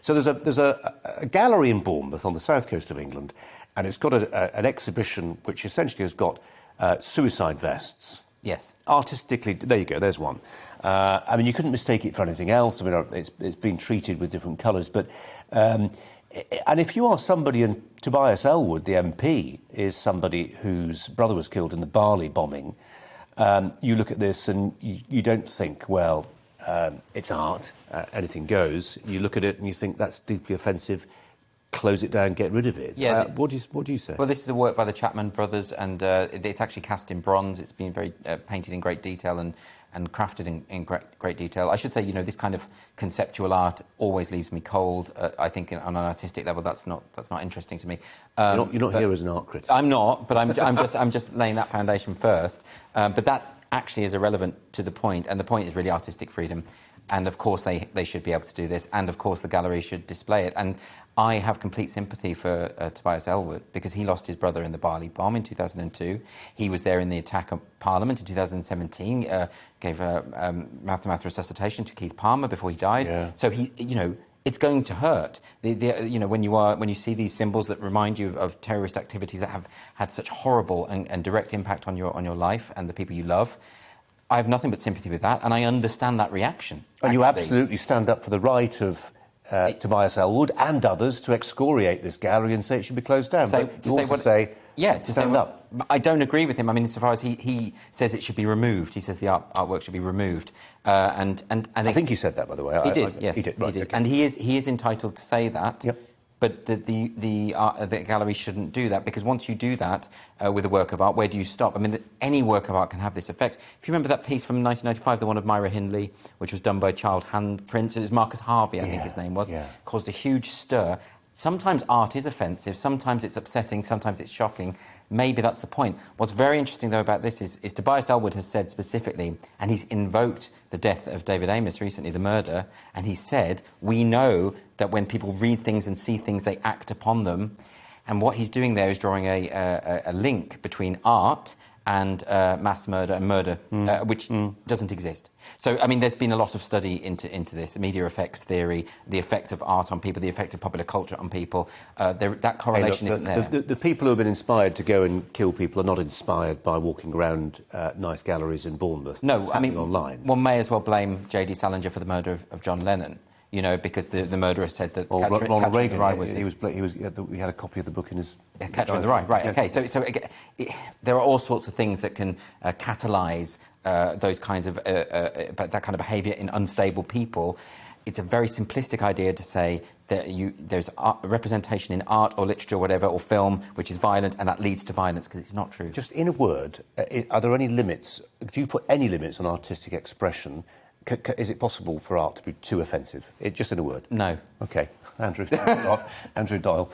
So there's a gallery in Bournemouth on the south coast of England, and it's got an exhibition which essentially has got suicide vests. Yes. Artistically, there you go, there's one. I mean, you couldn't mistake it for anything else. I mean, it's been treated with different colours, but... and if you are somebody, and Tobias Ellwood, the MP, is somebody whose brother was killed in the Bali bombing, you look at this and you don't think, well, it's art, anything goes. You look at it and you think that's deeply offensive, close it down, get rid of it. Yeah, what do you say? Well, this is a work by the Chapman brothers, and it's actually cast in bronze. It's been very painted in great detail and crafted in great detail. I should say, you know, this kind of conceptual art always leaves me cold. I think on an artistic level, that's not interesting to me. You're not here as an art critic. I'm not, but I'm just laying that foundation first. But that actually is irrelevant to the point, and the point is really artistic freedom. And of course, they should be able to do this, and of course, the gallery should display it. And I have complete sympathy for Tobias Ellwood, because he lost his brother in the Bali bomb in 2002. He was there in the attack on Parliament in 2017, gave mouth-to-mouth resuscitation to Keith Palmer before he died. Yeah. So he, you know, it's going to hurt. You know, when you see these symbols that remind you of terrorist activities that have had such horrible and direct impact on your life and the people you love, I have nothing but sympathy with that, and I understand that reaction. And you absolutely stand up for the right of Tobias Ellwood and others to excoriate this gallery and say it should be closed down. Stand up. I don't agree with him. I mean, insofar as he says it should be removed. He says the artwork should be removed. And I think he said that, by the way. He did. Yes, he did. Right, he did. okay. And he is entitled to say that. Yep. But the gallery shouldn't do that, because once you do that with a work of art, where do you stop? I mean, any work of art can have this effect. If you remember that piece from 1995, the one of Myra Hindley, which was done by child handprints, it was Marcus Harvey, I think his name was, caused a huge stir. Sometimes art is offensive, sometimes it's upsetting, sometimes it's shocking. Maybe that's the point. What's very interesting, though, about this is Tobias Ellwood has said specifically, and he's invoked the death of David Amos recently, the murder, and he said, we know that when people read things and see things, they act upon them. And what he's doing there is drawing a link between art and mass murder and murder, which doesn't exist. So, I mean, there's been a lot of study into this, the media effects theory, the effect of art on people, the effect of popular culture on people. That correlation isn't there. The people who have been inspired to go and kill people are not inspired by walking around nice galleries in Bournemouth. No, I mean, online. One may as well blame J.D. Salinger for the murder of John Lennon. You know, because the murderer said that Ronald Reagan was he had a copy of the book in his... Catcher in the Rye, right, OK. So again, there are all sorts of things that can catalyse those kinds of... that kind of behaviour in unstable people. It's a very simplistic idea to say that there's representation in art or literature or whatever, or film, which is violent, and that leads to violence, because it's not true. Just in a word, are there any limits? Do you put any limits on artistic expression? Is it possible for art to be too offensive? Just in a word. No. OK. Andrew Doyle.